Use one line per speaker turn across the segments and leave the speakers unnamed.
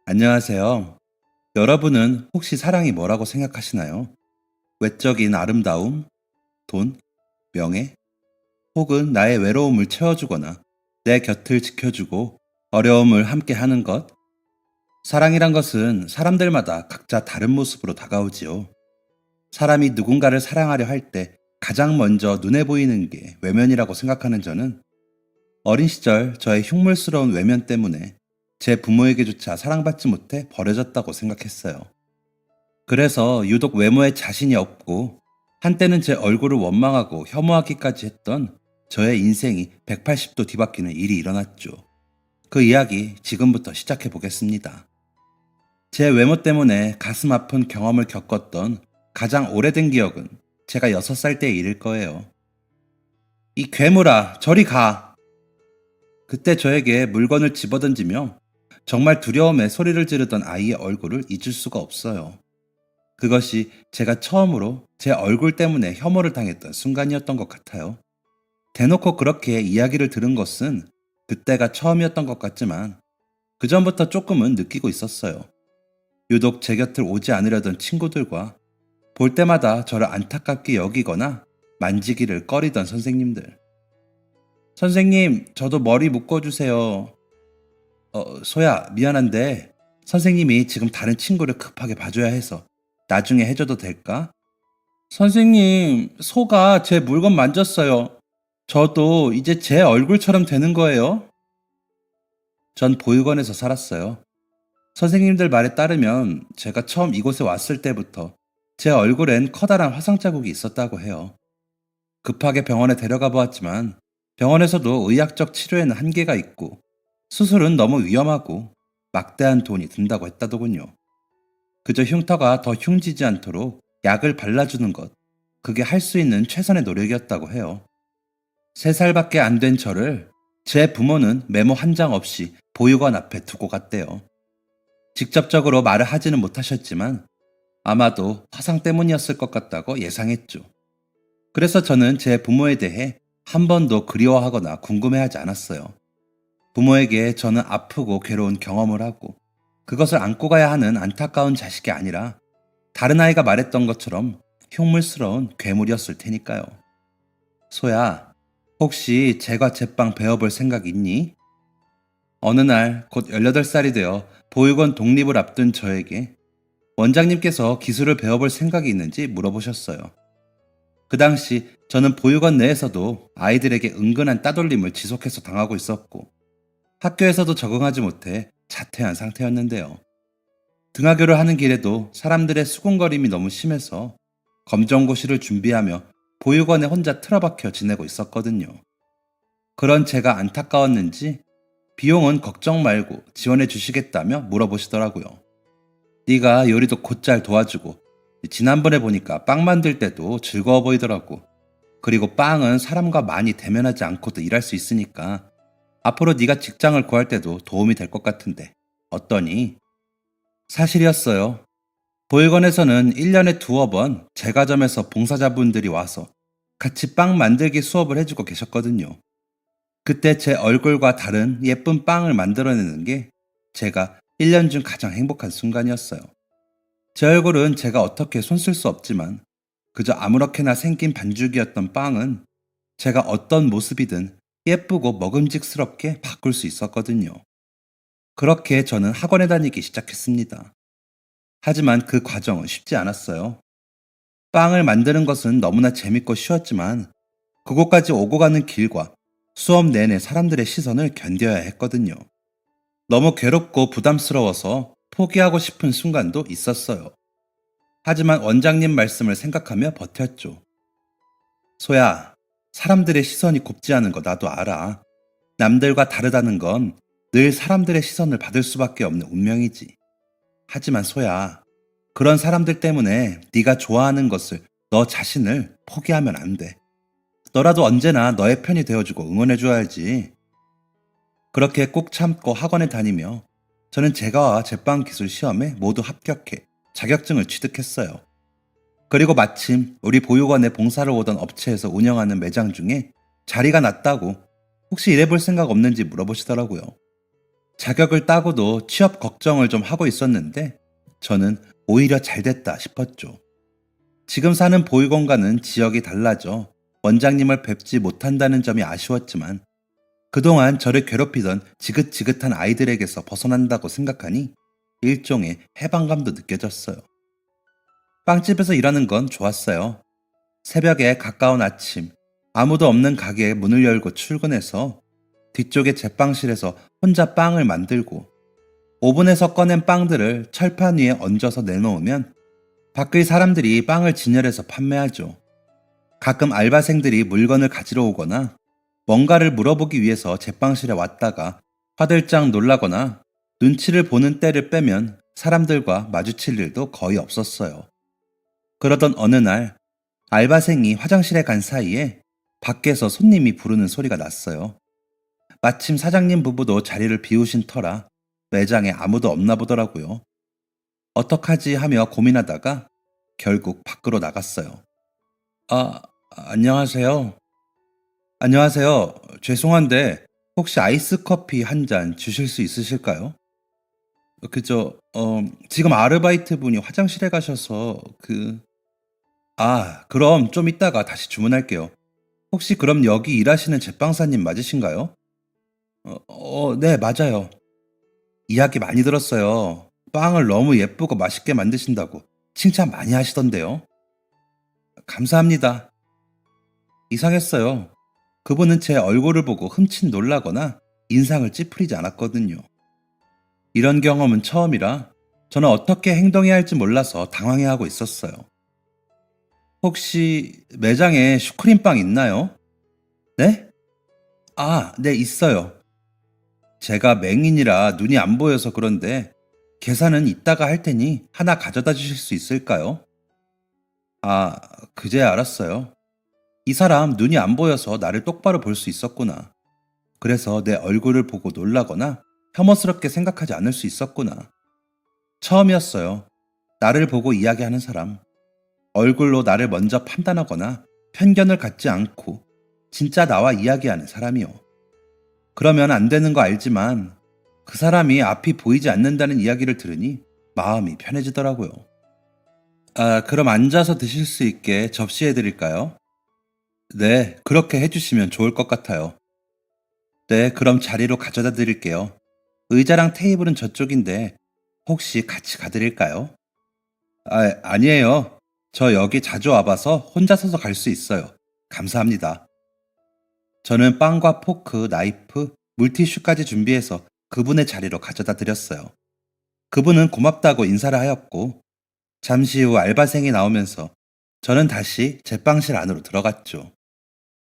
안녕하세요. 여러분은 혹시 사랑이 뭐라고 생각하시나요? 외적인 아름다움, 돈, 명예, 혹은 나의 외로움을 채워주거나 내 곁을 지켜주고 어려움을 함께 하는 것? 사랑이란 것은 사람들마다 각자 다른 모습으로 다가오지요. 사람이 누군가를 사랑하려 할 때 가장 먼저 눈에 보이는 게 외면이라고 생각하는 저는 어린 시절 저의 흉물스러운 외면 때문에 제 부모에게조차 사랑받지 못해 버려졌다고 생각했어요. 그래서 유독 외모에 자신이 없고 한때는 제 얼굴을 원망하고 혐오하기까지 했던 저의 인생이 180도 뒤바뀌는 일이 일어났죠. 그 이야기 지금부터 시작해 보겠습니다. 제 외모 때문에 가슴 아픈 경험을 겪었던 가장 오래된 기억은 제가 6살 때의 일일 거예요. 이 괴물아, 저리 가! 그때 저에게 물건을 집어던지며 정말 두려움에 소리를 지르던 아이의 얼굴을 잊을 수가 없어요. 그것이 제가 처음으로 제 얼굴 때문에 혐오를 당했던 순간이었던 것 같아요. 대놓고 그렇게 이야기를 들은 것은 그때가 처음이었던 것 같지만 그전부터 조금은 느끼고 있었어요. 유독 제 곁을 오지 않으려던 친구들과 볼 때마다 저를 안타깝게 여기거나 만지기를 꺼리던 선생님들. 선생님, 저도 머리 묶어주세요. 소야, 미안한데 선생님이 지금 다른 친구를 급하게 봐줘야 해서 나중에 해줘도 될까? 선생님, 소가 제 물건 만졌어요. 저도 이제 제 얼굴처럼 되는 거예요? 전 보육원에서 살았어요. 선생님들 말에 따르면 제가 처음 이곳에 왔을 때부터 제 얼굴엔 커다란 화상 자국이 있었다고 해요. 급하게 병원에 데려가 보았지만 병원에서도 의학적 치료에는 한계가 있고 수술은 너무 위험하고 막대한 돈이 든다고 했다더군요. 그저 흉터가 더 흉지지 않도록 약을 발라주는 것, 그게 할 수 있는 최선의 노력이었다고 해요. 3살밖에 안 된 저를 제 부모는 메모 한 장 없이 보육원 앞에 두고 갔대요. 직접적으로 말을 하지는 못하셨지만 아마도 화상 때문이었을 것 같다고 예상했죠. 그래서 저는 제 부모에 대해 한 번도 그리워하거나 궁금해하지 않았어요. 부모에게 저는 아프고 괴로운 경험을 하고 그것을 안고 가야 하는 안타까운 자식이 아니라 다른 아이가 말했던 것처럼 흉물스러운 괴물이었을 테니까요. 소야, 혹시 제과 제빵 배워볼 생각 있니? 어느 날 곧 18살이 되어 보육원 독립을 앞둔 저에게 원장님께서 기술을 배워볼 생각이 있는지 물어보셨어요. 그 당시 저는 보육원 내에서도 아이들에게 은근한 따돌림을 지속해서 당하고 있었고 학교에서도 적응하지 못해 자퇴한 상태였는데요. 등하교를 하는 길에도 사람들의 수군거림이 너무 심해서 검정고시를 준비하며 보육원에 혼자 틀어박혀 지내고 있었거든요. 그런 제가 안타까웠는지 비용은 걱정 말고 지원해 주시겠다며 물어보시더라고요. 네가 요리도 곧잘 도와주고 지난번에 보니까 빵 만들 때도 즐거워 보이더라고. 그리고 빵은 사람과 많이 대면하지 않고도 일할 수 있으니까 앞으로 네가 직장을 구할 때도 도움이 될 것 같은데 어떠니? 사실이었어요. 보육원에서는 1년에 두어 번 제과점에서 봉사자분들이 와서 같이 빵 만들기 수업을 해주고 계셨거든요. 그때 제 얼굴과 다른 예쁜 빵을 만들어내는 게 제가 1년 중 가장 행복한 순간이었어요. 제 얼굴은 제가 어떻게 손 쓸 수 없지만 그저 아무렇게나 생긴 반죽이었던 빵은 제가 어떤 모습이든 예쁘고 먹음직스럽게 바꿀 수 있었거든요. 그렇게 저는 학원에 다니기 시작했습니다. 하지만 그 과정은 쉽지 않았어요. 빵을 만드는 것은 너무나 재밌고 쉬웠지만 그곳까지 오고 가는 길과 수업 내내 사람들의 시선을 견뎌야 했거든요. 너무 괴롭고 부담스러워서 포기하고 싶은 순간도 있었어요. 하지만 원장님 말씀을 생각하며 버텼죠. 소야, 사람들의 시선이 곱지 않은 거 나도 알아. 남들과 다르다는 건 늘 사람들의 시선을 받을 수밖에 없는 운명이지. 하지만 소야, 그런 사람들 때문에 네가 좋아하는 것을 너 자신을 포기하면 안 돼. 너라도 언제나 너의 편이 되어주고 응원해줘야지. 그렇게 꾹 참고 학원에 다니며 저는 제과와 제빵 기술 시험에 모두 합격해 자격증을 취득했어요. 그리고 마침 우리 보육원에 봉사를 오던 업체에서 운영하는 매장 중에 자리가 났다고 혹시 일해볼 생각 없는지 물어보시더라고요. 자격을 따고도 취업 걱정을 좀 하고 있었는데 저는 오히려 잘 됐다 싶었죠. 지금 사는 보육원과는 지역이 달라져 원장님을 뵙지 못한다는 점이 아쉬웠지만 그동안 저를 괴롭히던 지긋지긋한 아이들에게서 벗어난다고 생각하니 일종의 해방감도 느껴졌어요. 빵집에서 일하는 건 좋았어요. 새벽에 가까운 아침, 아무도 없는 가게에 문을 열고 출근해서 뒤쪽의 제빵실에서 혼자 빵을 만들고 오븐에서 꺼낸 빵들을 철판 위에 얹어서 내놓으면 밖의 사람들이 빵을 진열해서 판매하죠. 가끔 알바생들이 물건을 가지러 오거나 뭔가를 물어보기 위해서 제빵실에 왔다가 화들짝 놀라거나 눈치를 보는 때를 빼면 사람들과 마주칠 일도 거의 없었어요. 그러던 어느 날 알바생이 화장실에 간 사이에 밖에서 손님이 부르는 소리가 났어요. 마침 사장님 부부도 자리를 비우신 터라 매장에 아무도 없나 보더라고요. 어떡하지 하며 고민하다가 결국 밖으로 나갔어요. 아, 안녕하세요. 안녕하세요. 죄송한데 혹시 아이스 커피 한 잔 주실 수 있으실까요? 지금 아르바이트 분이 화장실에 가셔서 그럼 좀 이따가 다시 주문할게요. 혹시 그럼 여기 일하시는 제빵사님 맞으신가요? 네, 맞아요. 이야기 많이 들었어요. 빵을 너무 예쁘고 맛있게 만드신다고 칭찬 많이 하시던데요. 감사합니다. 이상했어요. 그분은 제 얼굴을 보고 흠칫 놀라거나 인상을 찌푸리지 않았거든요. 이런 경험은 처음이라 저는 어떻게 행동해야 할지 몰라서 당황해하고 있었어요. 혹시 매장에 슈크림빵 있나요? 네? 네, 있어요. 제가 맹인이라 눈이 안 보여서 그런데 계산은 이따가 할 테니 하나 가져다 주실 수 있을까요? 아, 그제야 알았어요. 이 사람 눈이 안 보여서 나를 똑바로 볼 수 있었구나. 그래서 내 얼굴을 보고 놀라거나 혐오스럽게 생각하지 않을 수 있었구나. 처음이었어요. 나를 보고 이야기하는 사람. 얼굴로 나를 먼저 판단하거나 편견을 갖지 않고 진짜 나와 이야기하는 사람이요. 그러면 안 되는 거 알지만 그 사람이 앞이 보이지 않는다는 이야기를 들으니 마음이 편해지더라고요. 그럼 앉아서 드실 수 있게 접시해 드릴까요? 네, 그렇게 해주시면 좋을 것 같아요. 네, 그럼 자리로 가져다 드릴게요. 의자랑 테이블은 저쪽인데 혹시 같이 가드릴까요? 아니에요. 저 여기 자주 와봐서 혼자서도 갈 수 있어요. 감사합니다. 저는 빵과 포크, 나이프, 물티슈까지 준비해서 그분의 자리로 가져다 드렸어요. 그분은 고맙다고 인사를 하였고 잠시 후 알바생이 나오면서 저는 다시 제빵실 안으로 들어갔죠.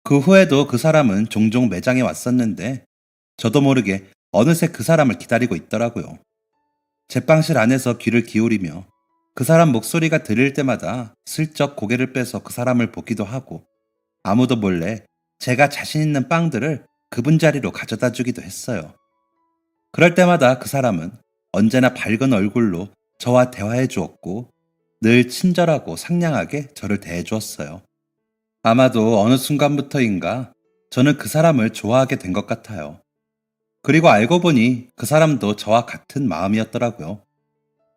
그 후에도 그 사람은 종종 매장에 왔었는데 저도 모르게 어느새 그 사람을 기다리고 있더라고요. 제빵실 안에서 귀를 기울이며 그 사람 목소리가 들릴 때마다 슬쩍 고개를 빼서 그 사람을 보기도 하고 아무도 몰래 제가 자신 있는 빵들을 그분 자리로 가져다 주기도 했어요. 그럴 때마다 그 사람은 언제나 밝은 얼굴로 저와 대화해 주었고 늘 친절하고 상냥하게 저를 대해 주었어요. 아마도 어느 순간부터인가 저는 그 사람을 좋아하게 된 것 같아요. 그리고 알고 보니 그 사람도 저와 같은 마음이었더라고요.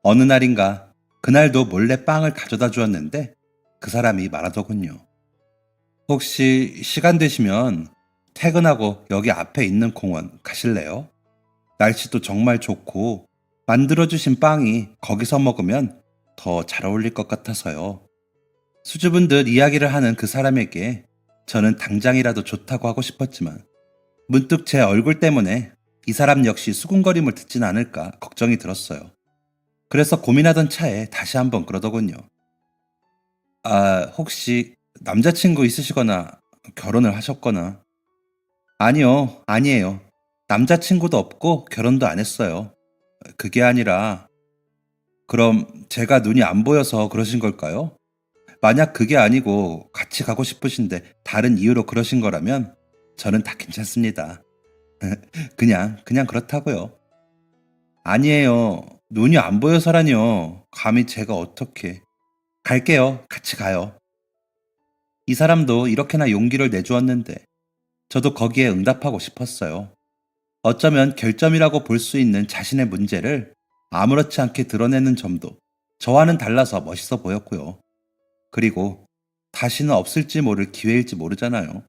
어느 날인가 그날도 몰래 빵을 가져다 주었는데 그 사람이 말하더군요. 혹시 시간 되시면 퇴근하고 여기 앞에 있는 공원 가실래요? 날씨도 정말 좋고 만들어주신 빵이 거기서 먹으면 더 잘 어울릴 것 같아서요. 수줍은 듯 이야기를 하는 그 사람에게 저는 당장이라도 좋다고 하고 싶었지만 문득 제 얼굴 때문에 이 사람 역시 수군거림을 듣진 않을까 걱정이 들었어요. 그래서 고민하던 차에 다시 한번 그러더군요. 혹시 남자친구 있으시거나 결혼을 하셨거나. 아니요, 아니에요. 남자친구도 없고 결혼도 안 했어요. 그게 아니라, 그럼 제가 눈이 안 보여서 그러신 걸까요? 만약 그게 아니고 같이 가고 싶으신데 다른 이유로 그러신 거라면 저는 다 괜찮습니다. 그냥 그렇다고요. 아니에요. 눈이 안 보여서라니요. 감히 제가 어떻게. 갈게요. 같이 가요. 이 사람도 이렇게나 용기를 내주었는데 저도 거기에 응답하고 싶었어요. 어쩌면 결점이라고 볼 수 있는 자신의 문제를 아무렇지 않게 드러내는 점도 저와는 달라서 멋있어 보였고요. 그리고 다시는 없을지 모를 기회일지 모르잖아요.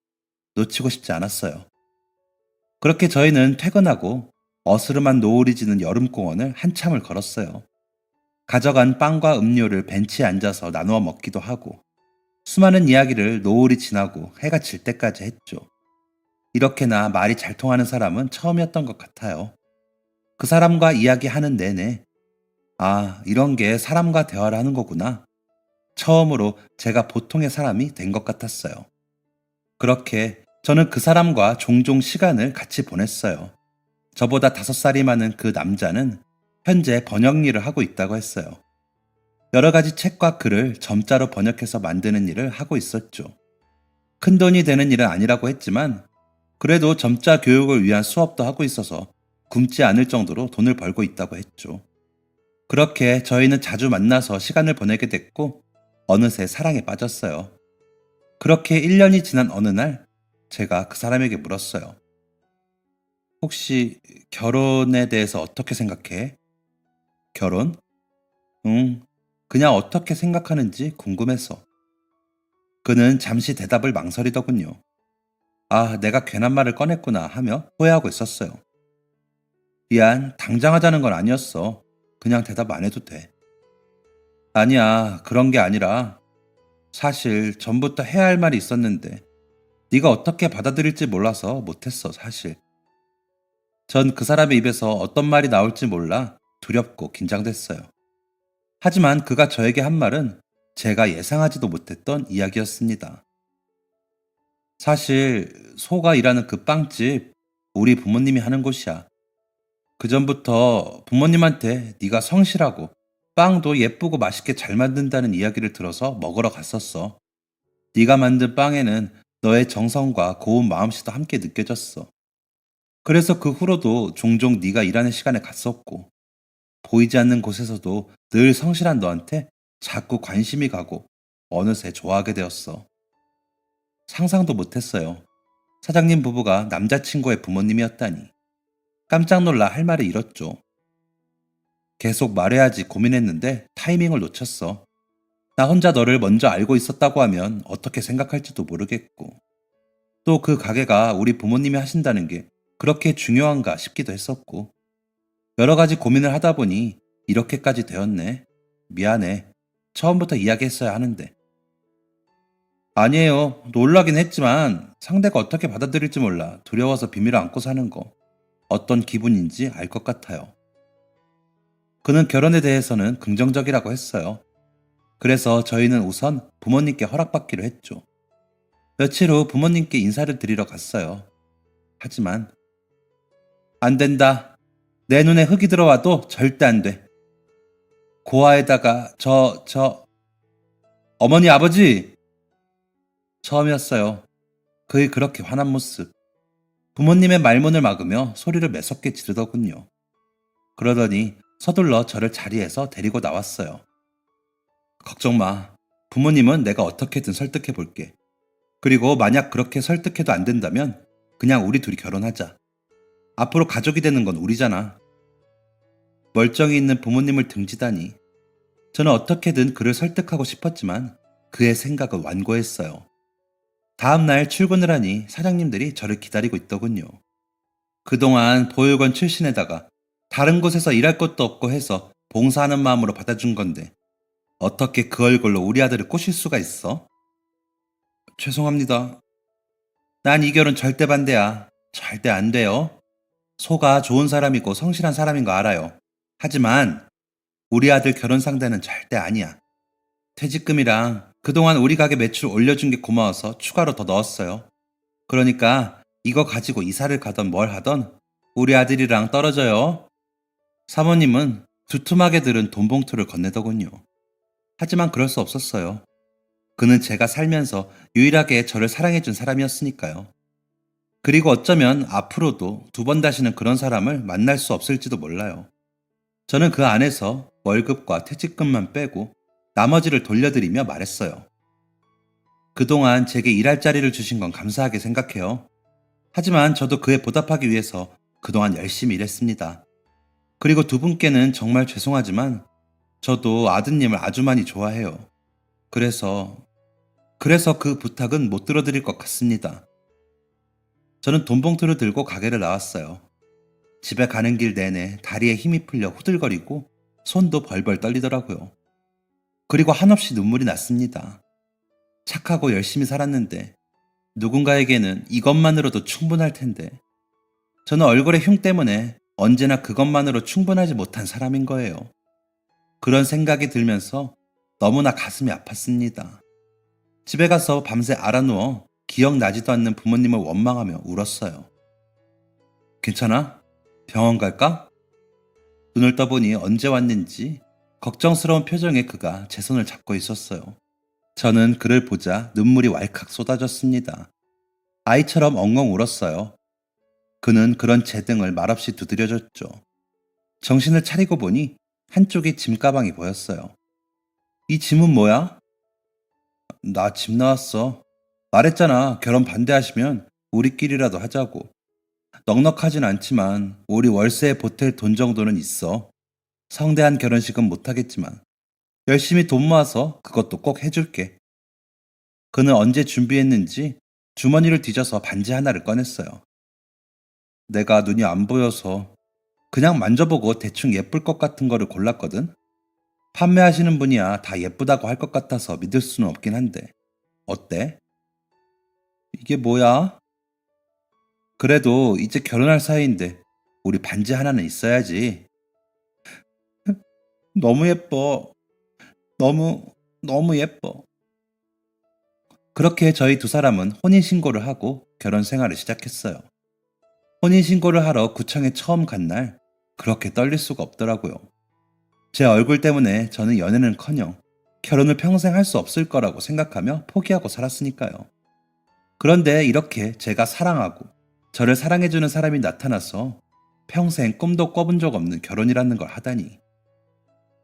놓치고 싶지 않았어요. 그렇게 저희는 퇴근하고 어스름한 노을이 지는 여름공원을 한참을 걸었어요. 가져간 빵과 음료를 벤치에 앉아서 나누어 먹기도 하고 수많은 이야기를 노을이 지나고 해가 질 때까지 했죠. 이렇게나 말이 잘 통하는 사람은 처음이었던 것 같아요. 그 사람과 이야기하는 내내 아, 이런 게 사람과 대화를 하는 거구나. 처음으로 제가 보통의 사람이 된 것 같았어요. 그렇게 저는 그 사람과 종종 시간을 같이 보냈어요. 저보다 5살이 많은 그 남자는 현재 번역 일을 하고 있다고 했어요. 여러 가지 책과 글을 점자로 번역해서 만드는 일을 하고 있었죠. 큰 돈이 되는 일은 아니라고 했지만 그래도 점자 교육을 위한 수업도 하고 있어서 굶지 않을 정도로 돈을 벌고 있다고 했죠. 그렇게 저희는 자주 만나서 시간을 보내게 됐고 어느새 사랑에 빠졌어요. 그렇게 1년이 지난 어느 날 제가 그 사람에게 물었어요. 혹시 결혼에 대해서 어떻게 생각해? 결혼? 응, 그냥 어떻게 생각하는지 궁금해서. 그는 잠시 대답을 망설이더군요. 아, 내가 괜한 말을 꺼냈구나 하며 후회하고 있었어요. 미안, 당장 하자는 건 아니었어. 그냥 대답 안 해도 돼. 아니야, 그런 게 아니라 사실 전부터 해야 할 말이 있었는데 네가 어떻게 받아들일지 몰라서 못했어, 사실. 전 그 사람의 입에서 어떤 말이 나올지 몰라 두렵고 긴장됐어요. 하지만 그가 저에게 한 말은 제가 예상하지도 못했던 이야기였습니다. 사실 소가 일하는 그 빵집 우리 부모님이 하는 곳이야. 그전부터 부모님한테 네가 성실하고 빵도 예쁘고 맛있게 잘 만든다는 이야기를 들어서 먹으러 갔었어. 네가 만든 빵에는 너의 정성과 고운 마음씨도 함께 느껴졌어. 그래서 그 후로도 종종 네가 일하는 시간에 갔었고 보이지 않는 곳에서도 늘 성실한 너한테 자꾸 관심이 가고 어느새 좋아하게 되었어. 상상도 못했어요. 사장님 부부가 남자친구의 부모님이었다니. 깜짝 놀라 할 말을 잃었죠. 계속 말해야지 고민했는데 타이밍을 놓쳤어. 나 혼자 너를 먼저 알고 있었다고 하면 어떻게 생각할지도 모르겠고 또 그 가게가 우리 부모님이 하신다는 게 그렇게 중요한가 싶기도 했었고 여러 가지 고민을 하다 보니 이렇게까지 되었네. 미안해. 처음부터 이야기했어야 하는데. 아니에요. 놀라긴 했지만 상대가 어떻게 받아들일지 몰라 두려워서 비밀을 안고 사는 거 어떤 기분인지 알 것 같아요. 그는 결혼에 대해서는 긍정적이라고 했어요. 그래서 저희는 우선 부모님께 허락받기로 했죠. 며칠 후 부모님께 인사를 드리러 갔어요. 하지만 안 된다. 내 눈에 흙이 들어와도 절대 안 돼. 고아에다가 어머니 아버지 처음이었어요. 그의 그렇게 화난 모습. 부모님의 말문을 막으며 소리를 매섭게 지르더군요. 그러더니 서둘러 저를 자리에서 데리고 나왔어요. 걱정 마. 부모님은 내가 어떻게든 설득해 볼게. 그리고 만약 그렇게 설득해도 안 된다면 그냥 우리 둘이 결혼하자. 앞으로 가족이 되는 건 우리잖아. 멀쩡히 있는 부모님을 등지다니. 저는 어떻게든 그를 설득하고 싶었지만 그의 생각은 완고했어요. 다음 날 출근을 하니 사장님들이 저를 기다리고 있더군요. 그동안 보육원 출신에다가 다른 곳에서 일할 것도 없고 해서 봉사하는 마음으로 받아준 건데 어떻게 그 얼굴로 우리 아들을 꼬실 수가 있어? 죄송합니다. 난 이 결혼 절대 반대야. 절대 안 돼요. 소가 좋은 사람이고 성실한 사람인 거 알아요. 하지만 우리 아들 결혼 상대는 절대 아니야. 퇴직금이랑 그동안 우리 가게 매출 올려준 게 고마워서 추가로 더 넣었어요. 그러니까 이거 가지고 이사를 가던 뭘 하던 우리 아들이랑 떨어져요. 사모님은 두툼하게 들은 돈 봉투를 건네더군요. 하지만 그럴 수 없었어요. 그는 제가 살면서 유일하게 저를 사랑해준 사람이었으니까요. 그리고 어쩌면 앞으로도 2번 다시는 그런 사람을 만날 수 없을지도 몰라요. 저는 그 안에서 월급과 퇴직금만 빼고 나머지를 돌려드리며 말했어요. 그동안 제게 일할 자리를 주신 건 감사하게 생각해요. 하지만 저도 그에 보답하기 위해서 그동안 열심히 일했습니다. 그리고 두 분께는 정말 죄송하지만 저도 아드님을 아주 많이 좋아해요. 그래서 그 부탁은 못 들어드릴 것 같습니다. 저는 돈 봉투를 들고 가게를 나왔어요. 집에 가는 길 내내 다리에 힘이 풀려 후들거리고 손도 벌벌 떨리더라고요. 그리고 한없이 눈물이 났습니다. 착하고 열심히 살았는데 누군가에게는 이것만으로도 충분할 텐데 저는 얼굴의 흉 때문에 언제나 그것만으로 충분하지 못한 사람인 거예요. 그런 생각이 들면서 너무나 가슴이 아팠습니다. 집에 가서 밤새 알아누워 기억나지도 않는 부모님을 원망하며 울었어요. 괜찮아? 병원 갈까? 눈을 떠보니 언제 왔는지 걱정스러운 표정의 그가 제 손을 잡고 있었어요. 저는 그를 보자 눈물이 왈칵 쏟아졌습니다. 아이처럼 엉엉 울었어요. 그는 그런 제 등을 말없이 두드려줬죠. 정신을 차리고 보니 한쪽에 짐가방이 보였어요. 이 짐은 뭐야? 나 집 나왔어. 말했잖아. 결혼 반대하시면 우리끼리라도 하자고. 넉넉하진 않지만 우리 월세에 보탤 돈 정도는 있어. 성대한 결혼식은 못하겠지만 열심히 돈 모아서 그것도 꼭 해줄게. 그는 언제 준비했는지 주머니를 뒤져서 반지 하나를 꺼냈어요. 내가 눈이 안 보여서 그냥 만져보고 대충 예쁠 것 같은 거를 골랐거든. 판매하시는 분이야 다 예쁘다고 할 것 같아서 믿을 수는 없긴 한데. 어때? 이게 뭐야? 그래도 이제 결혼할 사이인데 우리 반지 하나는 있어야지. 너무 예뻐. 너무 예뻐. 그렇게 저희 두 사람은 혼인신고를 하고 결혼 생활을 시작했어요. 혼인신고를 하러 구청에 처음 간 날 그렇게 떨릴 수가 없더라고요. 제 얼굴 때문에 저는 연애는커녕 결혼을 평생 할 수 없을 거라고 생각하며 포기하고 살았으니까요. 그런데 이렇게 제가 사랑하고 저를 사랑해주는 사람이 나타나서 평생 꿈도 꿔본 적 없는 결혼이라는 걸 하다니.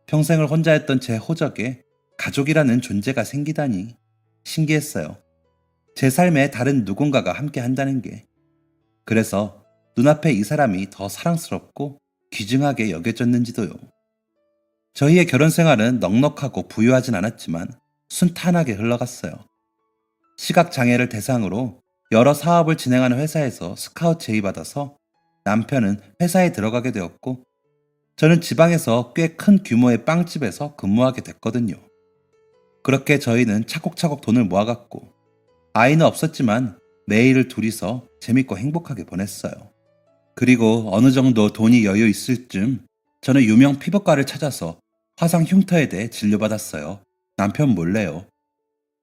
평생을 혼자 했던 제 호적에 가족이라는 존재가 생기다니 신기했어요. 제 삶에 다른 누군가가 함께 한다는 게. 그래서 눈앞에 이 사람이 더 사랑스럽고 귀중하게 여겨졌는지도요. 저희의 결혼 생활은 넉넉하고 부유하진 않았지만 순탄하게 흘러갔어요. 시각장애를 대상으로 여러 사업을 진행하는 회사에서 스카우트 제의받아서 남편은 회사에 들어가게 되었고 저는 지방에서 꽤 큰 규모의 빵집에서 근무하게 됐거든요. 그렇게 저희는 차곡차곡 돈을 모아갔고 아이는 없었지만 매일을 둘이서 재밌고 행복하게 보냈어요. 그리고 어느 정도 돈이 여유 있을 쯤 저는 유명 피부과를 찾아서 화상 흉터에 대해 진료받았어요. 남편 몰래요.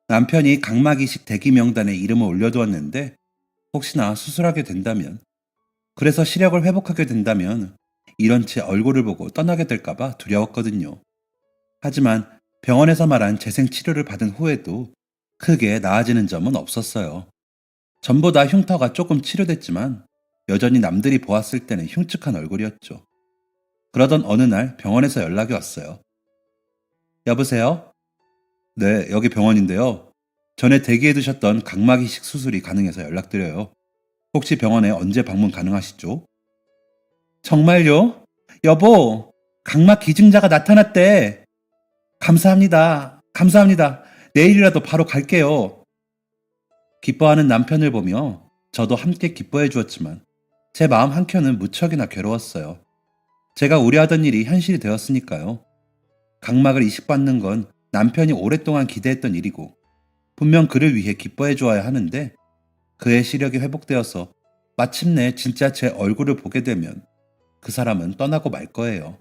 남편이 각막이식 대기 명단에 이름을 올려두었는데 혹시나 수술하게 된다면, 그래서 시력을 회복하게 된다면 이런 제 얼굴을 보고 떠나게 될까봐 두려웠거든요. 하지만 병원에서 말한 재생 치료를 받은 후에도 크게 나아지는 점은 없었어요. 전보다 흉터가 조금 치료됐지만 여전히 남들이 보았을 때는 흉측한 얼굴이었죠. 그러던 어느 날 병원에서 연락이 왔어요. 여보세요? 네, 여기 병원인데요. 전에 대기해 두셨던 각막 이식 수술이 가능해서 연락드려요. 혹시 병원에 언제 방문 가능하시죠? 정말요? 여보, 각막 기증자가 나타났대. 감사합니다. 감사합니다. 내일이라도 바로 갈게요. 기뻐하는 남편을 보며 저도 함께 기뻐해 주었지만 제 마음 한켠은 무척이나 괴로웠어요. 제가 우려하던 일이 현실이 되었으니까요. 각막을 이식받는 건 남편이 오랫동안 기대했던 일이고 분명 그를 위해 기뻐해 주어야 하는데 그의 시력이 회복되어서 마침내 진짜 제 얼굴을 보게 되면 그 사람은 떠나고 말 거예요.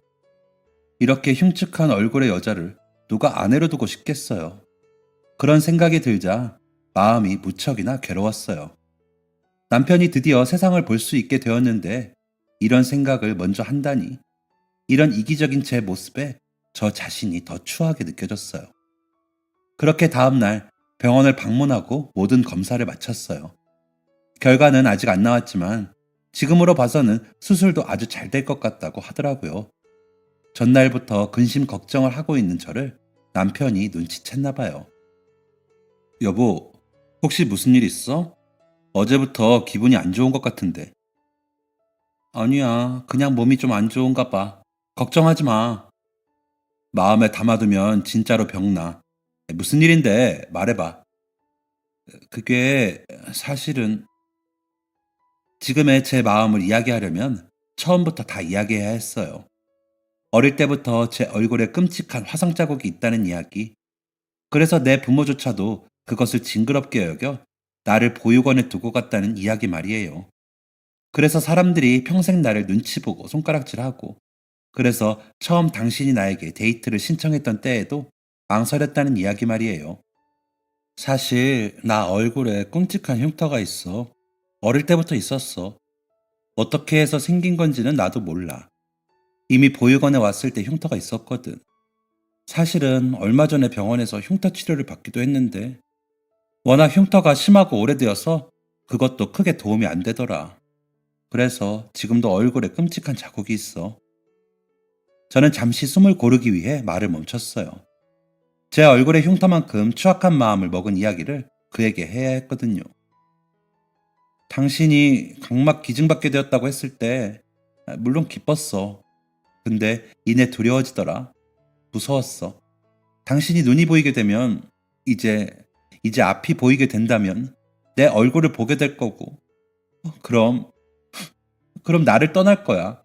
이렇게 흉측한 얼굴의 여자를 누가 아내로 두고 싶겠어요. 그런 생각이 들자 마음이 무척이나 괴로웠어요. 남편이 드디어 세상을 볼 수 있게 되었는데 이런 생각을 먼저 한다니, 이런 이기적인 제 모습에 저 자신이 더 추하게 느껴졌어요. 그렇게 다음날 병원을 방문하고 모든 검사를 마쳤어요. 결과는 아직 안 나왔지만 지금으로 봐서는 수술도 아주 잘 될 것 같다고 하더라고요. 전날부터 근심 걱정을 하고 있는 저를 남편이 눈치챘나 봐요. 여보, 혹시 무슨 일 있어? 어제부터 기분이 안 좋은 것 같은데. 아니야, 그냥 몸이 좀 안 좋은가 봐. 걱정하지 마. 마음에 담아두면 진짜로 병나. 무슨 일인데? 말해봐. 그게 사실은 지금의 제 마음을 이야기하려면 처음부터 다 이야기해야 했어요. 어릴 때부터 제 얼굴에 끔찍한 화상 자국이 있다는 이야기. 그래서 내 부모조차도 그것을 징그럽게 여겨 나를 보육원에 두고 갔다는 이야기 말이에요. 그래서 사람들이 평생 나를 눈치 보고 손가락질하고, 그래서 처음 당신이 나에게 데이트를 신청했던 때에도 망설였다는 이야기 말이에요. 사실 나 얼굴에 끔찍한 흉터가 있어. 어릴 때부터 있었어. 어떻게 해서 생긴 건지는 나도 몰라. 이미 보육원에 왔을 때 흉터가 있었거든. 사실은 얼마 전에 병원에서 흉터 치료를 받기도 했는데 워낙 흉터가 심하고 오래되어서 그것도 크게 도움이 안 되더라. 그래서 지금도 얼굴에 끔찍한 자국이 있어. 저는 잠시 숨을 고르기 위해 말을 멈췄어요. 제 얼굴의 흉터만큼 추악한 마음을 먹은 이야기를 그에게 해야 했거든요. 당신이 각막 기증받게 되었다고 했을 때 물론 기뻤어. 근데 이내 두려워지더라. 무서웠어. 당신이 눈이 보이게 되면 이제 앞이 보이게 된다면 내 얼굴을 보게 될 거고 그럼 나를 떠날 거야.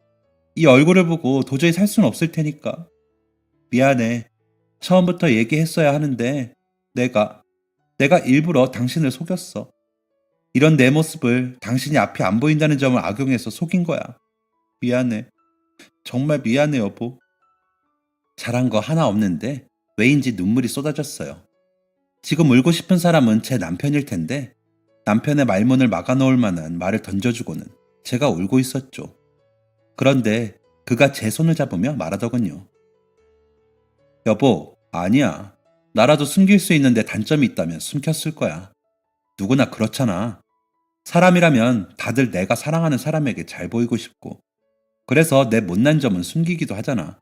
이 얼굴을 보고 도저히 살 수는 없을 테니까. 미안해. 처음부터 얘기했어야 하는데 내가 일부러 당신을 속였어. 이런 내 모습을 당신이 앞이 안 보인다는 점을 악용해서 속인 거야. 미안해. 정말 미안해, 여보. 잘한 거 하나 없는데 왜인지 눈물이 쏟아졌어요. 지금 울고 싶은 사람은 제 남편일 텐데 남편의 말문을 막아놓을 만한 말을 던져주고는 제가 울고 있었죠. 그런데 그가 제 손을 잡으며 말하더군요. 여보, 아니야. 나라도 숨길 수 있는데 단점이 있다면 숨겼을 거야. 누구나 그렇잖아. 사람이라면 다들 내가 사랑하는 사람에게 잘 보이고 싶고, 그래서 내 못난 점은 숨기기도 하잖아.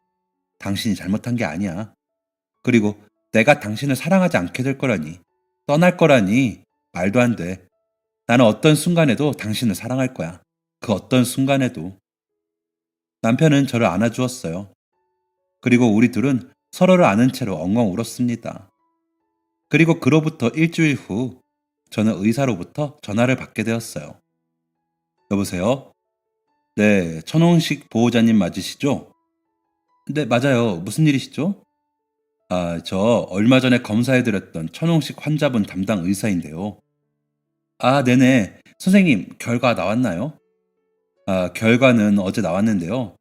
당신이 잘못한 게 아니야. 그리고 내가 당신을 사랑하지 않게 될 거라니, 떠날 거라니, 말도 안 돼. 나는 어떤 순간에도 당신을 사랑할 거야. 그 어떤 순간에도. 남편은 저를 안아주었어요. 그리고 우리 둘은 서로를 아는 채로 엉엉 울었습니다. 그리고 그로부터 일주일 후 저는 의사로부터 전화를 받게 되었어요. 여보세요? 네, 천홍식 보호자님 맞으시죠? 네, 맞아요. 무슨 일이시죠? 저 얼마 전에 검사해드렸던 천홍식 환자분 담당 의사인데요. 네네. 선생님, 결과 나왔나요? 결과는 어제 나왔는데요.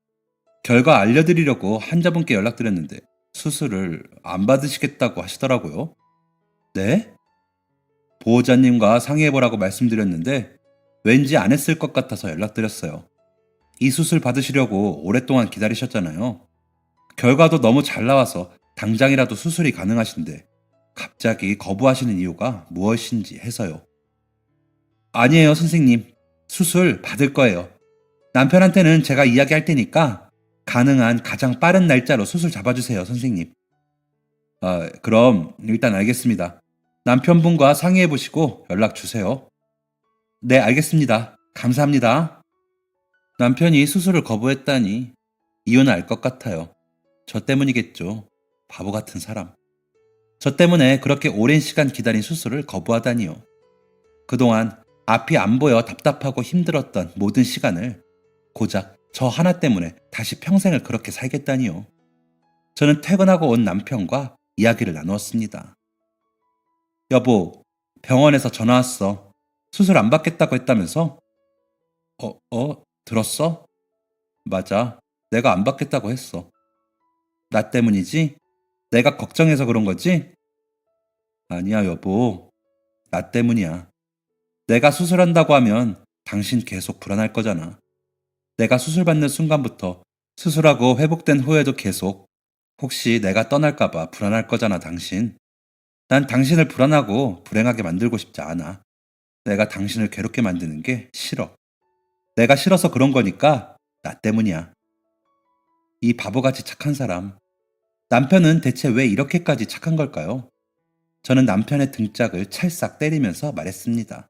결과 알려드리려고 환자분께 연락드렸는데 수술을 안 받으시겠다고 하시더라고요. 네? 보호자님과 상의해보라고 말씀드렸는데 왠지 안 했을 것 같아서 연락드렸어요. 이 수술 받으시려고 오랫동안 기다리셨잖아요. 결과도 너무 잘 나와서 당장이라도 수술이 가능하신데 갑자기 거부하시는 이유가 무엇인지 해서요. 아니에요, 선생님. 수술 받을 거예요. 남편한테는 제가 이야기할 테니까 가능한 가장 빠른 날짜로 수술 잡아주세요, 선생님. 그럼 일단 알겠습니다. 남편분과 상의해보시고 연락 주세요. 네, 알겠습니다. 감사합니다. 남편이 수술을 거부했다니 이유는 알 것 같아요. 저 때문이겠죠. 바보 같은 사람. 저 때문에 그렇게 오랜 시간 기다린 수술을 거부하다니요. 그동안 앞이 안 보여 답답하고 힘들었던 모든 시간을 고작 저 하나 때문에 다시 평생을 그렇게 살겠다니요. 저는 퇴근하고 온 남편과 이야기를 나누었습니다. 여보, 병원에서 전화 왔어. 수술 안 받겠다고 했다면서? 들었어? 맞아. 내가 안 받겠다고 했어. 나 때문이지? 내가 걱정해서 그런 거지? 아니야, 여보. 나 때문이야. 내가 수술한다고 하면 당신 계속 불안할 거잖아. 내가 수술 받는 순간부터 수술하고 회복된 후에도 계속 혹시 내가 떠날까봐 불안할 거잖아, 당신. 난 당신을 불안하고 불행하게 만들고 싶지 않아. 내가 당신을 괴롭게 만드는 게 싫어. 내가 싫어서 그런 거니까 나 때문이야. 이 바보같이 착한 사람. 남편은 대체 왜 이렇게까지 착한 걸까요? 저는 남편의 등짝을 찰싹 때리면서 말했습니다.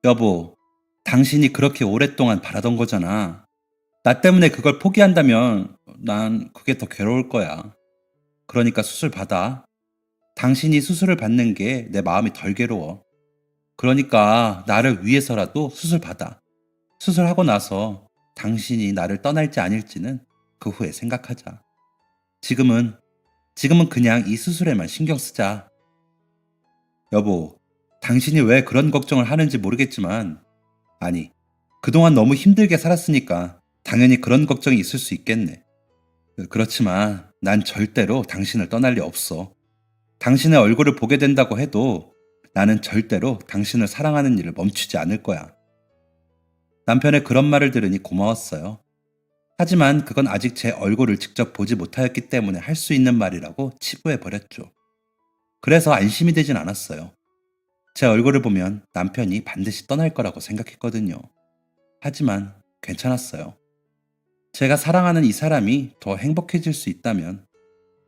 여보, 당신이 그렇게 오랫동안 바라던 거잖아. 나 때문에 그걸 포기한다면 난 그게 더 괴로울 거야. 그러니까 수술 받아. 당신이 수술을 받는 게 내 마음이 덜 괴로워. 그러니까 나를 위해서라도 수술 받아. 수술하고 나서 당신이 나를 떠날지 아닐지는 그 후에 생각하자. 지금은, 지금은 그냥 이 수술에만 신경 쓰자. 여보, 당신이 왜 그런 걱정을 하는지 모르겠지만, 아니, 그동안 너무 힘들게 살았으니까 당연히 그런 걱정이 있을 수 있겠네. 그렇지만 난 절대로 당신을 떠날 리 없어. 당신의 얼굴을 보게 된다고 해도 나는 절대로 당신을 사랑하는 일을 멈추지 않을 거야. 남편의 그런 말을 들으니 고마웠어요. 하지만 그건 아직 제 얼굴을 직접 보지 못하였기 때문에 할 수 있는 말이라고 치부해 버렸죠. 그래서 안심이 되진 않았어요. 제 얼굴을 보면 남편이 반드시 떠날 거라고 생각했거든요. 하지만 괜찮았어요. 제가 사랑하는 이 사람이 더 행복해질 수 있다면,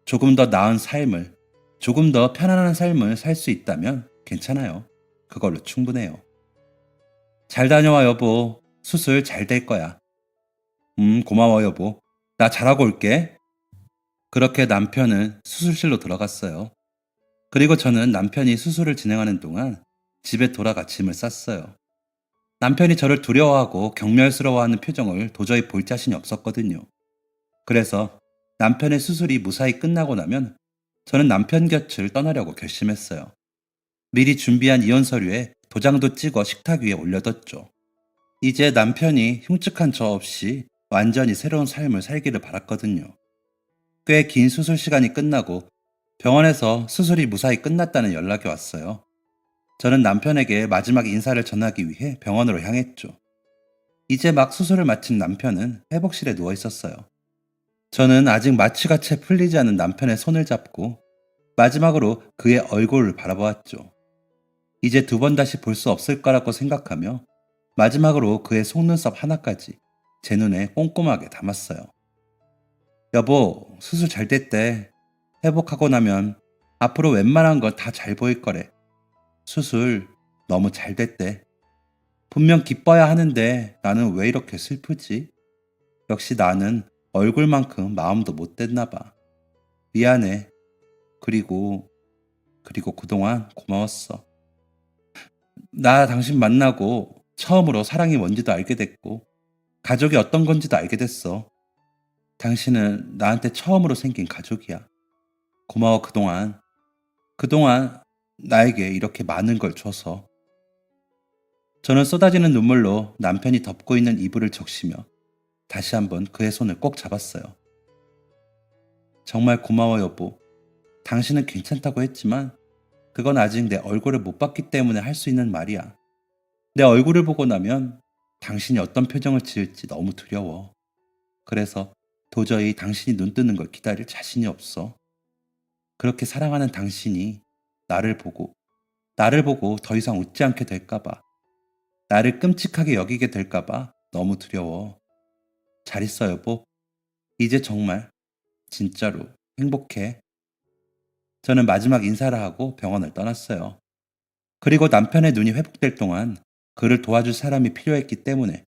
조금 더 나은 삶을, 조금 더 편안한 삶을 살 수 있다면 괜찮아요. 그걸로 충분해요. 잘 다녀와, 여보. 수술 잘 될 거야. 고마워, 여보. 나 잘하고 올게. 그렇게 남편은 수술실로 들어갔어요. 그리고 저는 남편이 수술을 진행하는 동안 집에 돌아가 짐을 쌌어요. 남편이 저를 두려워하고 경멸스러워하는 표정을 도저히 볼 자신이 없었거든요. 그래서 남편의 수술이 무사히 끝나고 나면 저는 남편 곁을 떠나려고 결심했어요. 미리 준비한 이혼 서류에 도장도 찍어 식탁 위에 올려뒀죠. 이제 남편이 흉측한 저 없이 완전히 새로운 삶을 살기를 바랐거든요. 꽤 긴 수술 시간이 끝나고 병원에서 수술이 무사히 끝났다는 연락이 왔어요. 저는 남편에게 마지막 인사를 전하기 위해 병원으로 향했죠. 이제 막 수술을 마친 남편은 회복실에 누워 있었어요. 저는 아직 마취가 채 풀리지 않은 남편의 손을 잡고 마지막으로 그의 얼굴을 바라보았죠. 이제 두 번 다시 볼 수 없을 거라고 생각하며 마지막으로 그의 속눈썹 하나까지 제 눈에 꼼꼼하게 담았어요. 여보, 수술 잘 됐대. 회복하고 나면 앞으로 웬만한 건 다 잘 보일 거래. 수술 너무 잘 됐대. 분명 기뻐야 하는데 나는 왜 이렇게 슬프지? 역시 나는 얼굴만큼 마음도 못 됐나 봐. 미안해. 그리고 그동안 고마웠어. 나 당신 만나고 처음으로 사랑이 뭔지도 알게 됐고, 가족이 어떤 건지도 알게 됐어. 당신은 나한테 처음으로 생긴 가족이야. 고마워, 그동안. 그동안 나에게 이렇게 많은 걸 줘서. 저는 쏟아지는 눈물로 남편이 덮고 있는 이불을 적시며 다시 한번 그의 손을 꼭 잡았어요. 정말 고마워, 여보. 당신은 괜찮다고 했지만 그건 아직 내 얼굴을 못 봤기 때문에 할 수 있는 말이야. 내 얼굴을 보고 나면 당신이 어떤 표정을 지을지 너무 두려워. 그래서 도저히 당신이 눈 뜨는 걸 기다릴 자신이 없어. 그렇게 사랑하는 당신이 나를 보고 더 이상 웃지 않게 될까봐, 나를 끔찍하게 여기게 될까봐 너무 두려워. 잘 있어, 여보. 이제 정말, 진짜로 행복해. 저는 마지막 인사를 하고 병원을 떠났어요. 그리고 남편의 눈이 회복될 동안 그를 도와줄 사람이 필요했기 때문에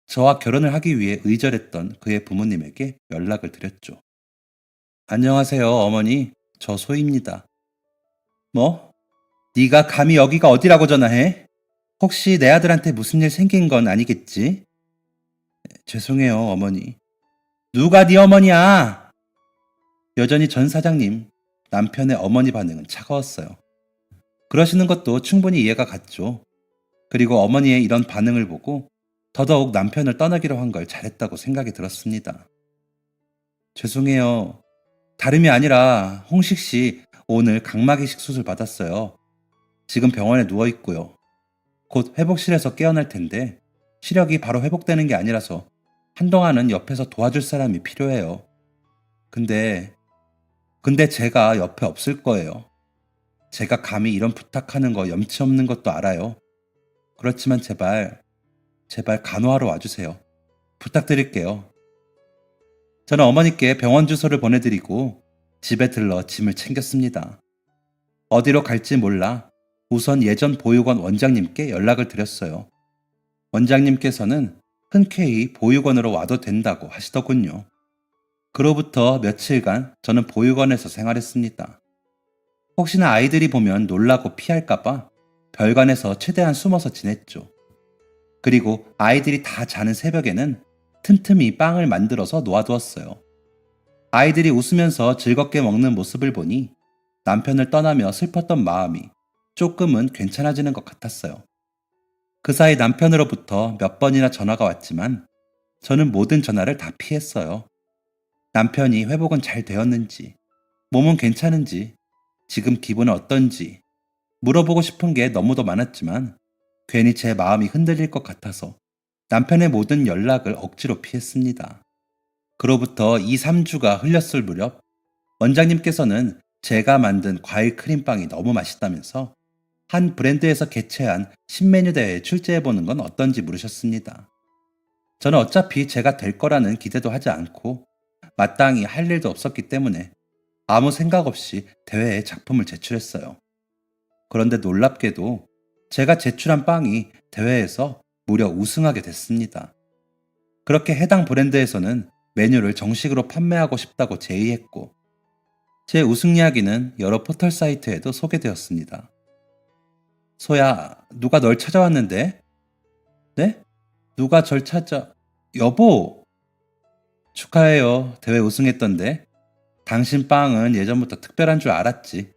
저와 결혼을 하기 위해 의절했던 그의 부모님에게 연락을 드렸죠. 안녕하세요, 어머니. 저 소희입니다. 뭐? 네가 감히 여기가 어디라고 전화해? 혹시 내 아들한테 무슨 일 생긴 건 아니겠지? 죄송해요, 어머니. 누가 네 어머니야? 여전히 전 사장님, 남편의 어머니 반응은 차가웠어요. 그러시는 것도 충분히 이해가 갔죠. 그리고 어머니의 이런 반응을 보고 더더욱 남편을 떠나기로 한 걸 잘했다고 생각이 들었습니다. 죄송해요. 다름이 아니라 홍식 씨 오늘 각막이식 수술 받았어요. 지금 병원에 누워 있고요. 곧 회복실에서 깨어날 텐데 시력이 바로 회복되는 게 아니라서 한동안은 옆에서 도와줄 사람이 필요해요. 근데 제가 옆에 없을 거예요. 제가 감히 이런 부탁하는 거 염치 없는 것도 알아요. 그렇지만 제발 간호하러 와주세요. 부탁드릴게요. 저는 어머니께 병원 주소를 보내드리고 집에 들러 짐을 챙겼습니다. 어디로 갈지 몰라 우선 예전 보육원 원장님께 연락을 드렸어요. 원장님께서는 흔쾌히 보육원으로 와도 된다고 하시더군요. 그로부터 며칠간 저는 보육원에서 생활했습니다. 혹시나 아이들이 보면 놀라고 피할까봐 별관에서 최대한 숨어서 지냈죠. 그리고 아이들이 다 자는 새벽에는 틈틈이 빵을 만들어서 놓아두었어요. 아이들이 웃으면서 즐겁게 먹는 모습을 보니 남편을 떠나며 슬펐던 마음이 조금은 괜찮아지는 것 같았어요. 그 사이 남편으로부터 몇 번이나 전화가 왔지만 저는 모든 전화를 다 피했어요. 남편이 회복은 잘 되었는지, 몸은 괜찮은지, 지금 기분은 어떤지 물어보고 싶은 게 너무도 많았지만 괜히 제 마음이 흔들릴 것 같아서 남편의 모든 연락을 억지로 피했습니다. 그로부터 2, 3주가 흘렸을 무렵 원장님께서는 제가 만든 과일 크림빵이 너무 맛있다면서 한 브랜드에서 개최한 신메뉴 대회에 출제해보는 건 어떤지 물으셨습니다. 저는 어차피 제가 될 거라는 기대도 하지 않고 마땅히 할 일도 없었기 때문에 아무 생각 없이 대회에 작품을 제출했어요. 그런데 놀랍게도 제가 제출한 빵이 대회에서 무려 우승하게 됐습니다. 그렇게 해당 브랜드에서는 메뉴를 정식으로 판매하고 싶다고 제의했고, 제 우승 이야기는 여러 포털 사이트에도 소개되었습니다. 소야, 누가 널 찾아왔는데? 네? 누가 절 찾아... 여보! 축하해요. 대회 우승했던데. 당신 빵은 예전부터 특별한 줄 알았지.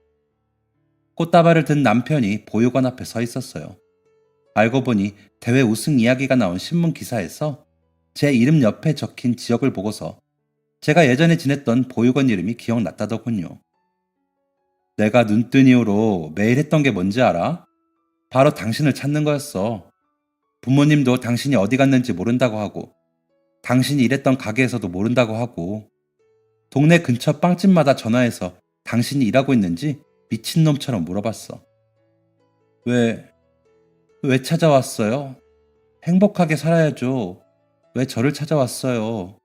꽃다발을 든 남편이 보육원 앞에 서 있었어요. 알고 보니 대회 우승 이야기가 나온 신문 기사에서 제 이름 옆에 적힌 지역을 보고서 제가 예전에 지냈던 보육원 이름이 기억났다더군요. 내가 눈 뜬 이후로 매일 했던 게 뭔지 알아? 바로 당신을 찾는 거였어. 부모님도 당신이 어디 갔는지 모른다고 하고, 당신이 일했던 가게에서도 모른다고 하고, 동네 근처 빵집마다 전화해서 당신이 일하고 있는지 미친놈처럼 물어봤어. 왜 찾아왔어요? 행복하게 살아야죠. 왜 저를 찾아왔어요?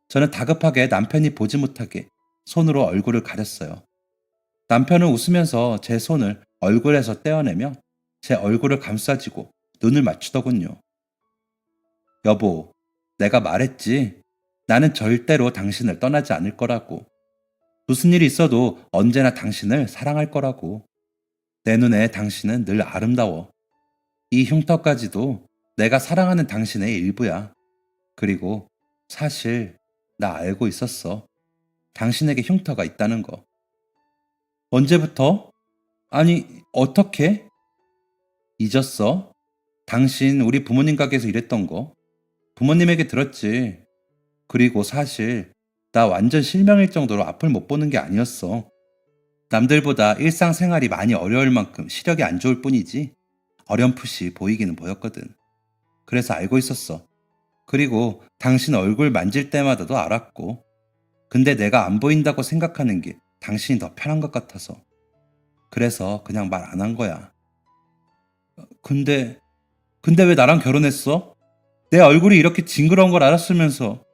저는 다급하게 남편이 보지 못하게 손으로 얼굴을 가렸어요. 남편은 웃으면서 제 손을 얼굴에서 떼어내며 제 얼굴을 감싸지고 눈을 맞추더군요. 여보, 내가 말했지. 나는 절대로 당신을 떠나지 않을 거라고. 무슨 일이 있어도 언제나 당신을 사랑할 거라고. 내 눈에 당신은 늘 아름다워. 이 흉터까지도 내가 사랑하는 당신의 일부야. 그리고 사실 나 알고 있었어. 당신에게 흉터가 있다는 거. 언제부터? 아니, 어떻게? 잊었어? 당신 우리 부모님 가게에서 일했던 거. 부모님에게 들었지. 그리고 사실 나 완전 실명일 정도로 앞을 못 보는 게 아니었어. 남들보다 일상생활이 많이 어려울 만큼 시력이 안 좋을 뿐이지 어렴풋이 보이기는 보였거든. 그래서 알고 있었어. 그리고 당신 얼굴 만질 때마다도 알았고. 근데 내가 안 보인다고 생각하는 게 당신이 더 편한 것 같아서. 그래서 그냥 말 안 한 거야. 근데 왜 나랑 결혼했어? 내 얼굴이 이렇게 징그러운 걸 알았으면서.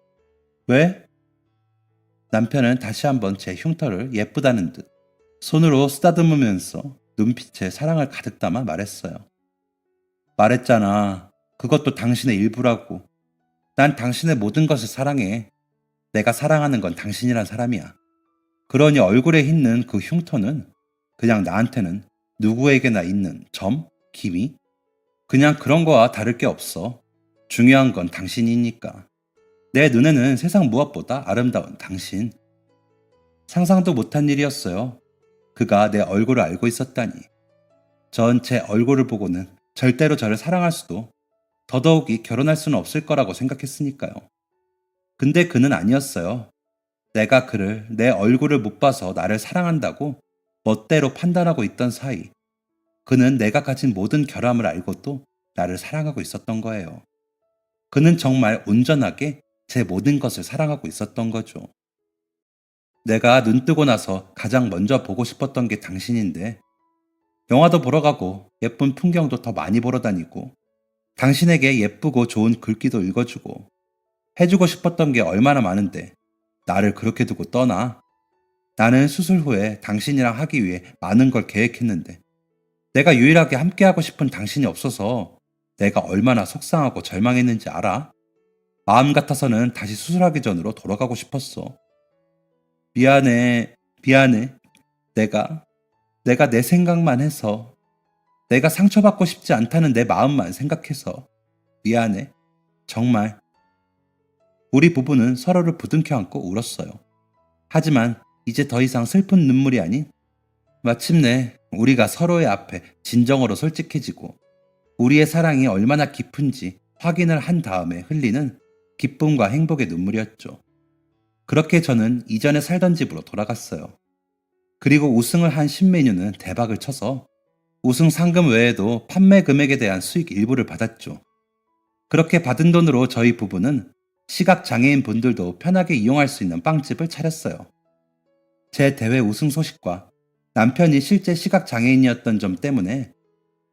왜? 남편은 다시 한번 제 흉터를 예쁘다는 듯 손으로 쓰다듬으면서 눈빛에 사랑을 가득 담아 말했어요. 말했잖아. 그것도 당신의 일부라고. 난 당신의 모든 것을 사랑해. 내가 사랑하는 건 당신이란 사람이야. 그러니 얼굴에 있는 그 흉터는 그냥 나한테는 누구에게나 있는 점, 기미? 그냥 그런 거와 다를 게 없어. 중요한 건 당신이니까. 내 눈에는 세상 무엇보다 아름다운 당신. 상상도 못한 일이었어요. 그가 내 얼굴을 알고 있었다니. 전 제 얼굴을 보고는 절대로 저를 사랑할 수도 더더욱이 결혼할 수는 없을 거라고 생각했으니까요. 근데 그는 아니었어요. 내가 그를 내 얼굴을 못 봐서 나를 사랑한다고 멋대로 판단하고 있던 사이 그는 내가 가진 모든 결함을 알고도 나를 사랑하고 있었던 거예요. 그는 정말 온전하게 제 모든 것을 사랑하고 있었던 거죠. 내가 눈 뜨고 나서 가장 먼저 보고 싶었던 게 당신인데 영화도 보러 가고 예쁜 풍경도 더 많이 보러 다니고 당신에게 예쁘고 좋은 글귀도 읽어주고 해주고 싶었던 게 얼마나 많은데 나를 그렇게 두고 떠나. 나는 수술 후에 당신이랑 하기 위해 많은 걸 계획했는데 내가 유일하게 함께하고 싶은 당신이 없어서 내가 얼마나 속상하고 절망했는지 알아? 마음 같아서는 다시 수술하기 전으로 돌아가고 싶었어. 미안해, 미안해. 내가, 내가 내 생각만 해서, 내가 상처받고 싶지 않다는 내 마음만 생각해서 미안해. 정말. 우리 부부는 서로를 부둥켜 안고 울었어요. 하지만 이제 더 이상 슬픈 눈물이 아닌 마침내 우리가 서로의 앞에 진정으로 솔직해지고 우리의 사랑이 얼마나 깊은지 확인을 한 다음에 흘리는 기쁨과 행복의 눈물이었죠. 그렇게 저는 이전에 살던 집으로 돌아갔어요. 그리고 우승을 한 신메뉴는 대박을 쳐서 우승 상금 외에도 판매 금액에 대한 수익 일부를 받았죠. 그렇게 받은 돈으로 저희 부부는 시각장애인 분들도 편하게 이용할 수 있는 빵집을 차렸어요. 제 대회 우승 소식과 남편이 실제 시각장애인이었던 점 때문에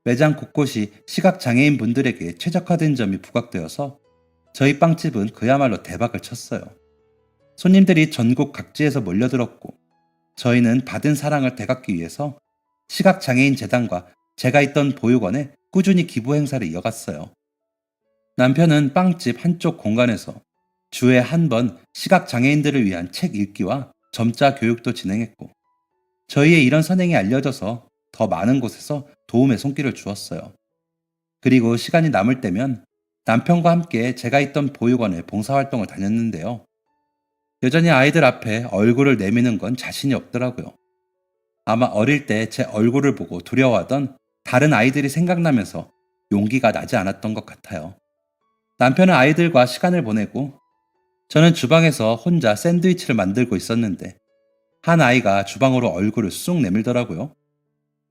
매장 곳곳이 시각장애인 분들에게 최적화된 점이 부각되어서 저희 빵집은 그야말로 대박을 쳤어요. 손님들이 전국 각지에서 몰려들었고 저희는 받은 사랑을 되갚기 위해서 시각장애인 재단과 제가 있던 보육원에 꾸준히 기부 행사를 이어갔어요. 남편은 빵집 한쪽 공간에서 주에 한 번 시각장애인들을 위한 책 읽기와 점자 교육도 진행했고 저희의 이런 선행이 알려져서 더 많은 곳에서 도움의 손길을 주었어요. 그리고 시간이 남을 때면 남편과 함께 제가 있던 보육원에 봉사활동을 다녔는데요. 여전히 아이들 앞에 얼굴을 내미는 건 자신이 없더라고요. 아마 어릴 때 제 얼굴을 보고 두려워하던 다른 아이들이 생각나면서 용기가 나지 않았던 것 같아요. 남편은 아이들과 시간을 보내고 저는 주방에서 혼자 샌드위치를 만들고 있었는데 한 아이가 주방으로 얼굴을 쑥 내밀더라고요.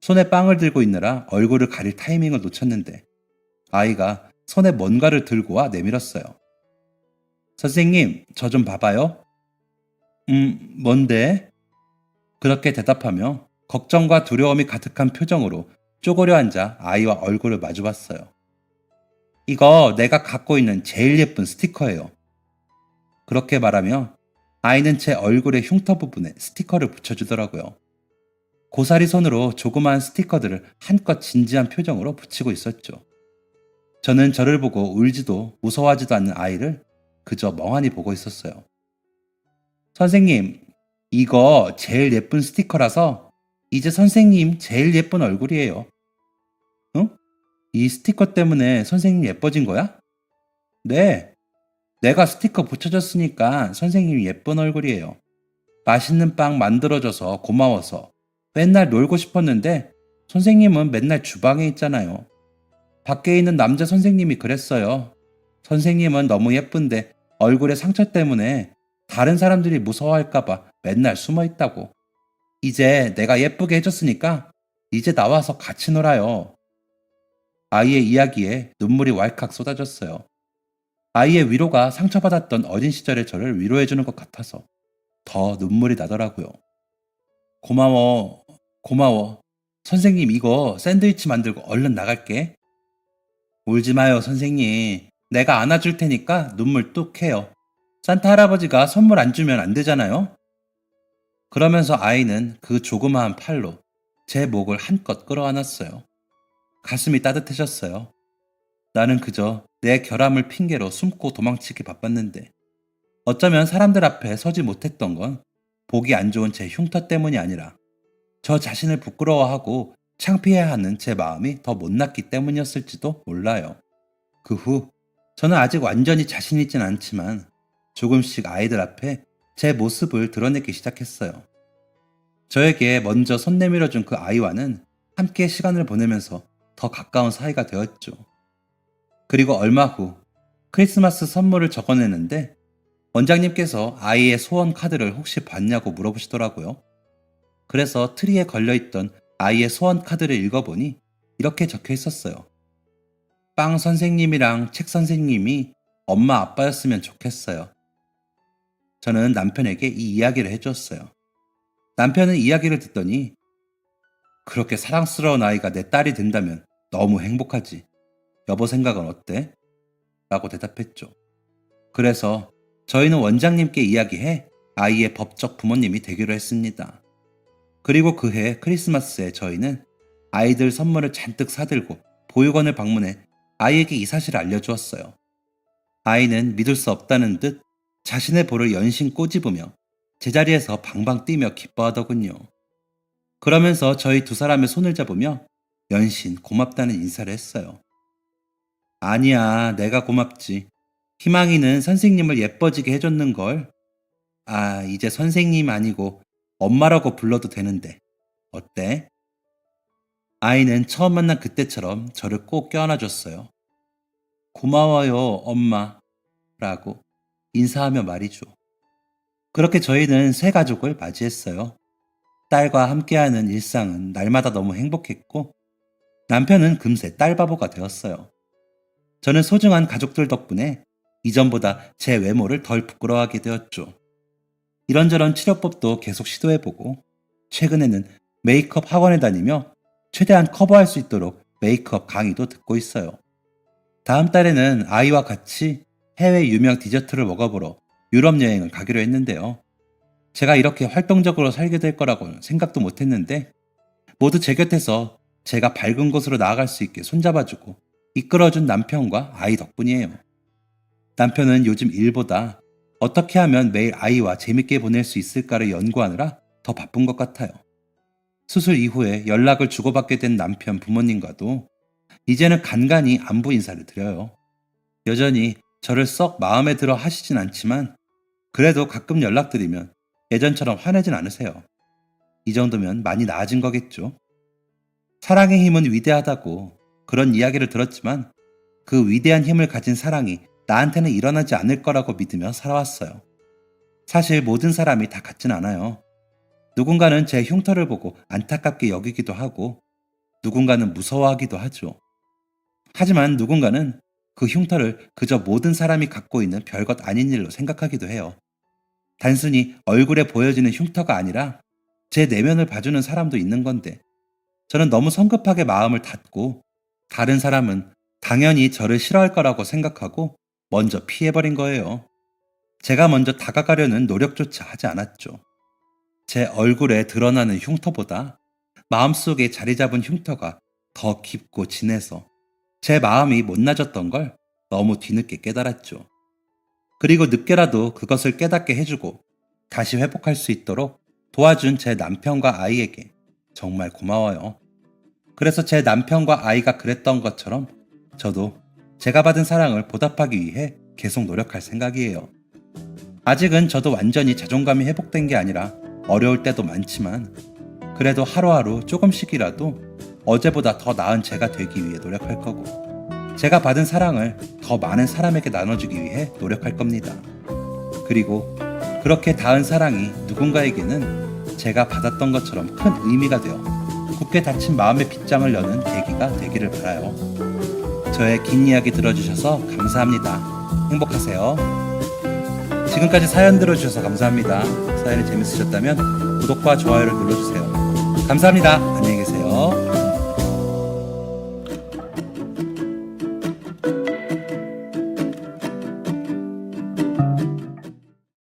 손에 빵을 들고 있느라 얼굴을 가릴 타이밍을 놓쳤는데 아이가 손에 뭔가를 들고 와 내밀었어요. 선생님, 저 좀 봐봐요. 뭔데? 그렇게 대답하며 걱정과 두려움이 가득한 표정으로 쪼그려 앉아 아이와 얼굴을 마주봤어요. 이거 내가 갖고 있는 제일 예쁜 스티커예요. 그렇게 말하며 아이는 제 얼굴의 흉터 부분에 스티커를 붙여주더라고요. 고사리 손으로 조그마한 스티커들을 한껏 진지한 표정으로 붙이고 있었죠. 저는 저를 보고 울지도 무서워하지도 않는 아이를 그저 멍하니 보고 있었어요. 선생님, 이거 제일 예쁜 스티커라서 이제 선생님 제일 예쁜 얼굴이에요. 응? 이 스티커 때문에 선생님 예뻐진 거야? 네. 내가 스티커 붙여줬으니까 선생님이 예쁜 얼굴이에요. 맛있는 빵 만들어줘서 고마워서 맨날 놀고 싶었는데 선생님은 맨날 주방에 있잖아요. 밖에 있는 남자 선생님이 그랬어요. 선생님은 너무 예쁜데 얼굴에 상처 때문에 다른 사람들이 무서워할까봐 맨날 숨어 있다고. 이제 내가 예쁘게 해줬으니까 이제 나와서 같이 놀아요. 아이의 이야기에 눈물이 왈칵 쏟아졌어요. 아이의 위로가 상처받았던 어린 시절의 저를 위로해주는 것 같아서 더 눈물이 나더라고요. 고마워, 고마워. 선생님 이거 샌드위치 만들고 얼른 나갈게. 울지 마요, 선생님. 내가 안아줄 테니까 눈물 뚝 해요. 산타 할아버지가 선물 안 주면 안 되잖아요? 그러면서 아이는 그 조그마한 팔로 제 목을 한껏 끌어안았어요. 가슴이 따뜻해졌어요. 나는 그저 내 결함을 핑계로 숨고 도망치기 바빴는데 어쩌면 사람들 앞에 서지 못했던 건 보기 안 좋은 제 흉터 때문이 아니라 저 자신을 부끄러워하고 창피해야 하는 제 마음이 더 못났기 때문이었을지도 몰라요. 그 후 저는 아직 완전히 자신 있진 않지만 조금씩 아이들 앞에 제 모습을 드러내기 시작했어요. 저에게 먼저 손 내밀어준 그 아이와는 함께 시간을 보내면서 더 가까운 사이가 되었죠. 그리고 얼마 후 크리스마스 선물을 적어내는데 원장님께서 아이의 소원 카드를 혹시 봤냐고 물어보시더라고요. 그래서 트리에 걸려있던 아이의 소원 카드를 읽어보니 이렇게 적혀 있었어요. 빵 선생님이랑 책 선생님이 엄마 아빠였으면 좋겠어요. 저는 남편에게 이 이야기를 해주었어요. 남편은 이야기를 듣더니 그렇게 사랑스러운 아이가 내 딸이 된다면 너무 행복하지. 여보 생각은 어때? 라고 대답했죠. 그래서 저희는 원장님께 이야기해 아이의 법적 부모님이 되기로 했습니다. 그리고 그해 크리스마스에 저희는 아이들 선물을 잔뜩 사들고 보육원을 방문해 아이에게 이 사실을 알려주었어요. 아이는 믿을 수 없다는 듯 자신의 볼을 연신 꼬집으며 제자리에서 방방 뛰며 기뻐하더군요. 그러면서 저희 두 사람의 손을 잡으며 연신 고맙다는 인사를 했어요. 아니야, 내가 고맙지. 희망이는 선생님을 예뻐지게 해줬는걸. 아, 이제 선생님 아니고 엄마라고 불러도 되는데. 어때? 아이는 처음 만난 그때처럼 저를 꼭 껴안아줬어요. 고마워요, 엄마. 라고 인사하며 말이죠. 그렇게 저희는 새 가족을 맞이했어요. 딸과 함께하는 일상은 날마다 너무 행복했고, 남편은 금세 딸 바보가 되었어요. 저는 소중한 가족들 덕분에 이전보다 제 외모를 덜 부끄러워하게 되었죠. 이런저런 치료법도 계속 시도해보고, 최근에는 메이크업 학원에 다니며 최대한 커버할 수 있도록 메이크업 강의도 듣고 있어요. 다음 달에는 아이와 같이 해외 유명 디저트를 먹어보러 유럽 여행을 가기로 했는데요. 제가 이렇게 활동적으로 살게 될 거라고는 생각도 못했는데, 모두 제 곁에서 제가 밝은 곳으로 나아갈 수 있게 손잡아주고 이끌어준 남편과 아이 덕분이에요. 남편은 요즘 일보다 어떻게 하면 매일 아이와 재밌게 보낼 수 있을까를 연구하느라 더 바쁜 것 같아요. 수술 이후에 연락을 주고받게 된 남편 부모님과도 이제는 간간히 안부 인사를 드려요. 여전히 저를 썩 마음에 들어 하시진 않지만 그래도 가끔 연락드리면 예전처럼 화내진 않으세요. 이 정도면 많이 나아진 거겠죠. 사랑의 힘은 위대하다고 그런 이야기를 들었지만 그 위대한 힘을 가진 사랑이 나한테는 일어나지 않을 거라고 믿으며 살아왔어요. 사실 모든 사람이 다 같진 않아요. 누군가는 제 흉터를 보고 안타깝게 여기기도 하고 누군가는 무서워하기도 하죠. 하지만 누군가는 그 흉터를 그저 모든 사람이 갖고 있는 별것 아닌 일로 생각하기도 해요. 단순히 얼굴에 보여지는 흉터가 아니라 제 내면을 봐주는 사람도 있는 건데 저는 너무 성급하게 마음을 닫고 다른 사람은 당연히 저를 싫어할 거라고 생각하고 먼저 피해버린 거예요. 제가 먼저 다가가려는 노력조차 하지 않았죠. 제 얼굴에 드러나는 흉터보다 마음속에 자리 잡은 흉터가 더 깊고 진해서 제 마음이 못나졌던 걸 너무 뒤늦게 깨달았죠. 그리고 늦게라도 그것을 깨닫게 해주고 다시 회복할 수 있도록 도와준 제 남편과 아이에게 정말 고마워요. 그래서 제 남편과 아이가 그랬던 것처럼 저도 제가 받은 사랑을 보답하기 위해 계속 노력할 생각이에요. 아직은 저도 완전히 자존감이 회복된 게 아니라 어려울 때도 많지만 그래도 하루하루 조금씩이라도 어제보다 더 나은 제가 되기 위해 노력할 거고 제가 받은 사랑을 더 많은 사람에게 나눠주기 위해 노력할 겁니다. 그리고 그렇게 닿은 사랑이 누군가에게는 제가 받았던 것처럼 큰 의미가 되어 굳게 닫힌 마음의 빗장을 여는 계기가 되기를 바라요. 저의 긴 이야기 들어주셔서 감사합니다. 행복하세요. 지금까지 사연 들어주셔서 감사합니다. 사연이 재밌으셨다면 구독과 좋아요를 눌러주세요. 감사합니다. 안녕히 계세요.